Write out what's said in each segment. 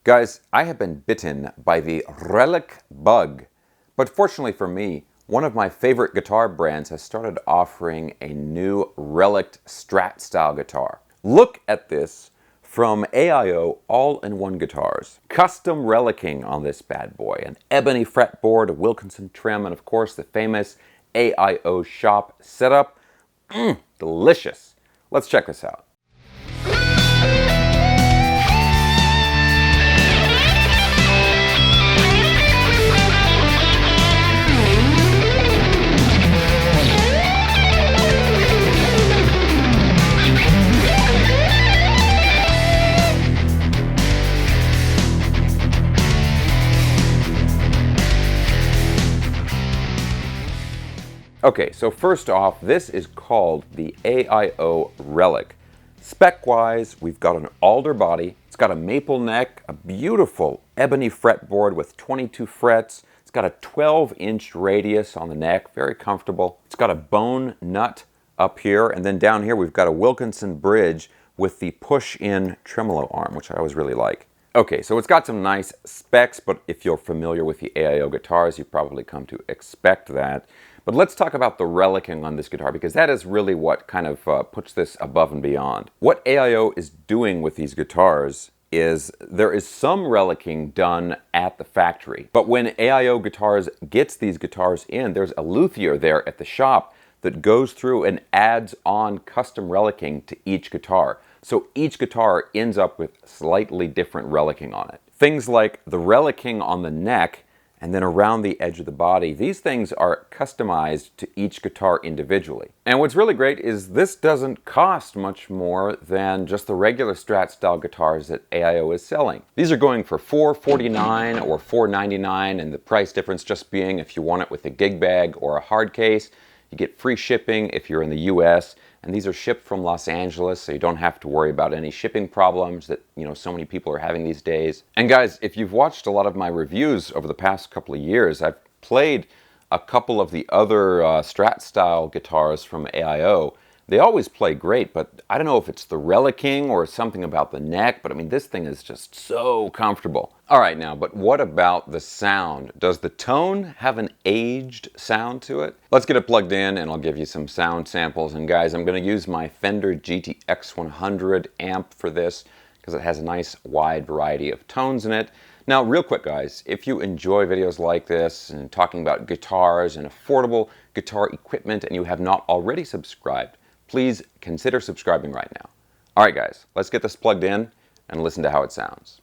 Guys, I have been bitten by the relic bug, but fortunately for me, one of my favorite guitar brands has started offering a new relic strat style guitar. Look at this from AIO all-in-one guitars. Custom relicing on this bad boy, an ebony fretboard, a Wilkinson trem, and of course the famous AIO shop setup. Delicious. Let's check this out. Okay, so first off, this is called the AIO Relic. Spec-wise, we've got an alder body, it's got a maple neck, a beautiful ebony fretboard with 22 frets, it's got a 12-inch radius on the neck, very comfortable. It's got a bone nut up here, and then down here we've got a Wilkinson bridge with the push-in tremolo arm, which I always really like. Okay, so it's got some nice specs, but if you're familiar with the AIO guitars, you've probably come to expect that. But let's talk about the relicing on this guitar, because that is really what kind of puts this above and beyond. What AIO is doing with these guitars is there is some relicing done at the factory. But when AIO Guitars gets these guitars in, there's a luthier there at the shop that goes through and adds on custom relicing to each guitar. So each guitar ends up with slightly different relicing on it. Things like the relicing on the neck and then around the edge of the body, these things are customized to each guitar individually. And what's really great is this doesn't cost much more than just the regular Strat style guitars that AIO is selling. These are going for $449 or $499, and the price difference just being if you want it with a gig bag or a hard case. You get free shipping if you're in the US, and these are shipped from Los Angeles, so you don't have to worry about any shipping problems that, so many people are having these days. And guys, if you've watched a lot of my reviews over the past couple of years, I've played a couple of the other Strat style guitars from AIO. They always play great, but I don't know if it's the relicing or something about the neck, but I mean, this thing is just so comfortable. All right now, but what about the sound? Does the tone have an aged sound to it? Let's get it plugged in and I'll give you some sound samples. And guys, I'm gonna use my Fender GTX 100 amp for this because it has a nice wide variety of tones in it. Now, real quick guys, if you enjoy videos like this and talking about guitars and affordable guitar equipment and you have not already subscribed, please consider subscribing right now. All right guys, let's get this plugged in and listen to how it sounds.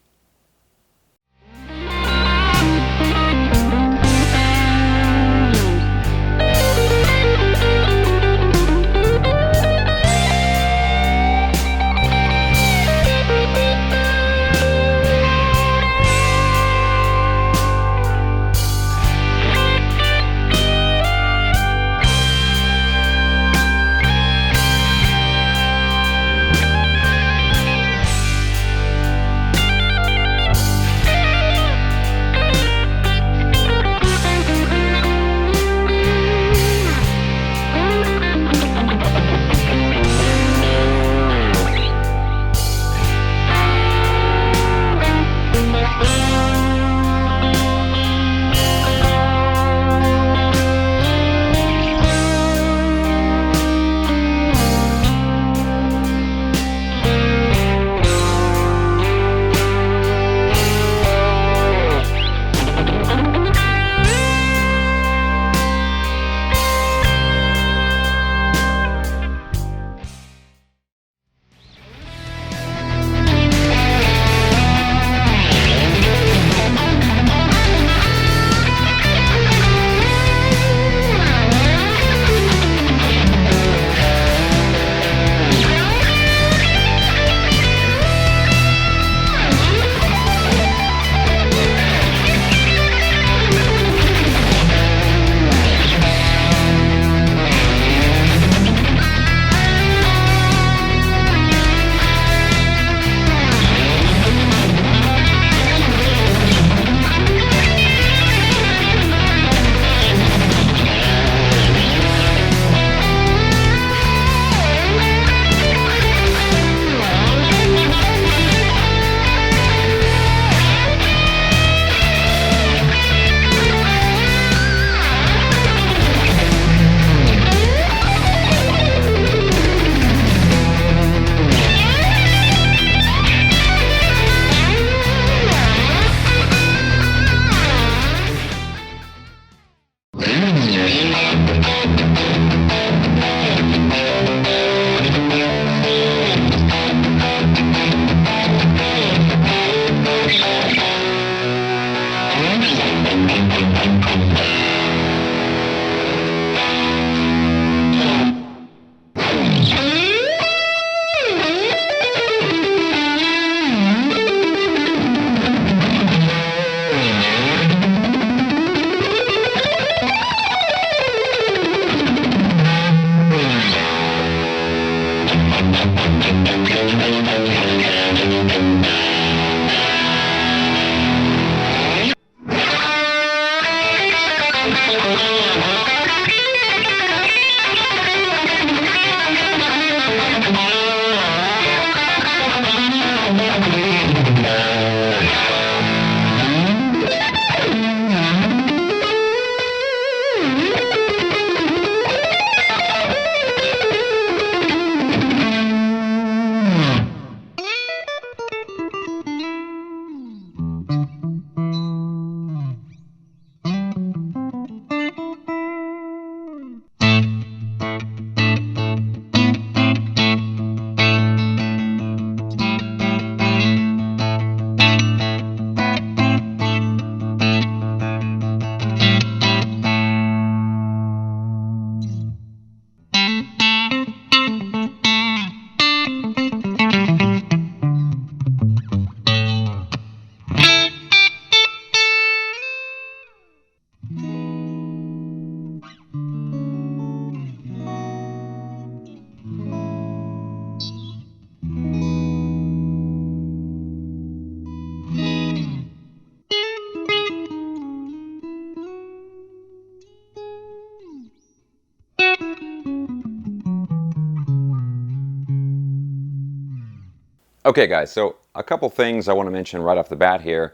Okay guys, so a couple things I want to mention right off the bat here.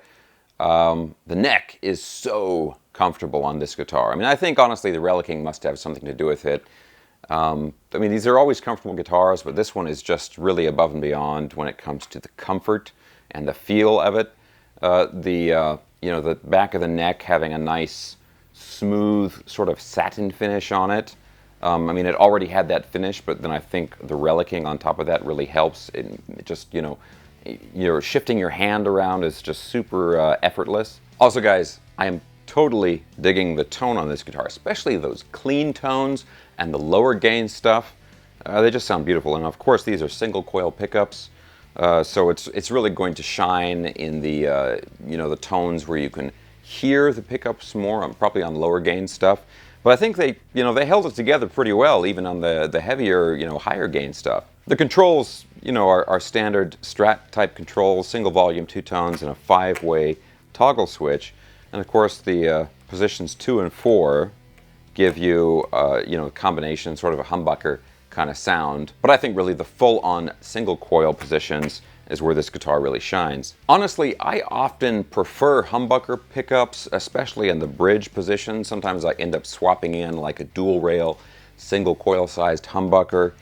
The neck is so comfortable on this guitar. I mean, I think honestly the relicing must have something to do with it. I mean, these are always comfortable guitars, but this one is just really above and beyond when it comes to the comfort and the feel of it. You know, the back of the neck having a nice, smooth sort of satin finish on it. I mean, it already had that finish, but then I think the relicing on top of that really helps. It just, you know, you're shifting your hand around is just super effortless. Also, guys, I am totally digging the tone on this guitar, especially those clean tones and the lower gain stuff. They just sound beautiful. And of course, these are single coil pickups. So it's really going to shine in the you know, the tones where you can hear the pickups more, probably on lower gain stuff. But I think they, you know, they held it together pretty well, even on the heavier, you know, higher gain stuff. The controls, you know, are standard strat type controls, single volume, 2 tones, and a 5-way toggle switch. And of course, the positions 2 and 4 give you, you know, a combination, sort of a humbucker kind of sound. But I think really the full-on single coil positions is where this guitar really shines. Honestly, I often prefer humbucker pickups, especially in the bridge position. Sometimes I end up swapping in like a dual rail, single coil sized humbucker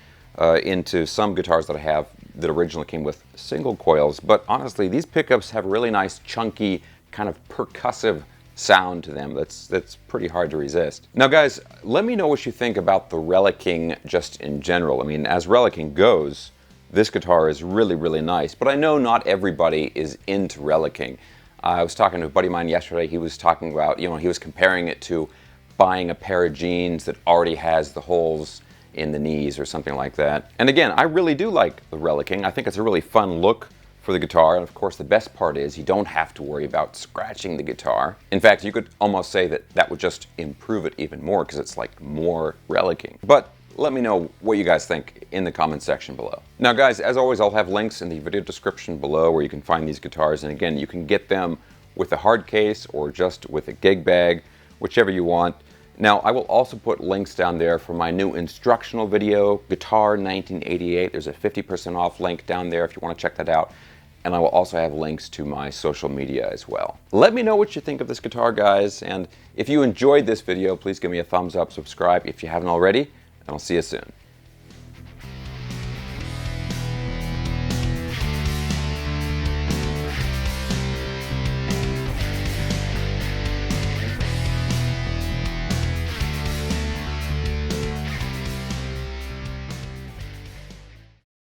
into some guitars that I have that originally came with single coils. But honestly, these pickups have a really nice, chunky, kind of percussive sound to them that's pretty hard to resist. Now guys, let me know what you think about the relicing just in general. I mean, as relicing goes, this guitar is really, really nice, but I know not everybody is into relicing. I was talking to a buddy of mine yesterday. He was talking about, you know, he was comparing it to buying a pair of jeans that already has the holes in the knees or something like that. And again, I really do like the relicing. I think it's a really fun look for the guitar, and of course the best part is you don't have to worry about scratching the guitar. In fact, you could almost say that that would just improve it even more because it's like more relicing. But let me know what you guys think in the comment section below. Now guys, as always, I'll have links in the video description below where you can find these guitars, and again, you can get them with a hard case or just with a gig bag, whichever you want. Now, I will also put links down there for my new instructional video, Guitar 1988. There's a 50% off link down there if you want to check that out. And I will also have links to my social media as well. Let me know what you think of this guitar, guys. And if you enjoyed this video, please give me a thumbs up, subscribe if you haven't already, and I'll see you soon.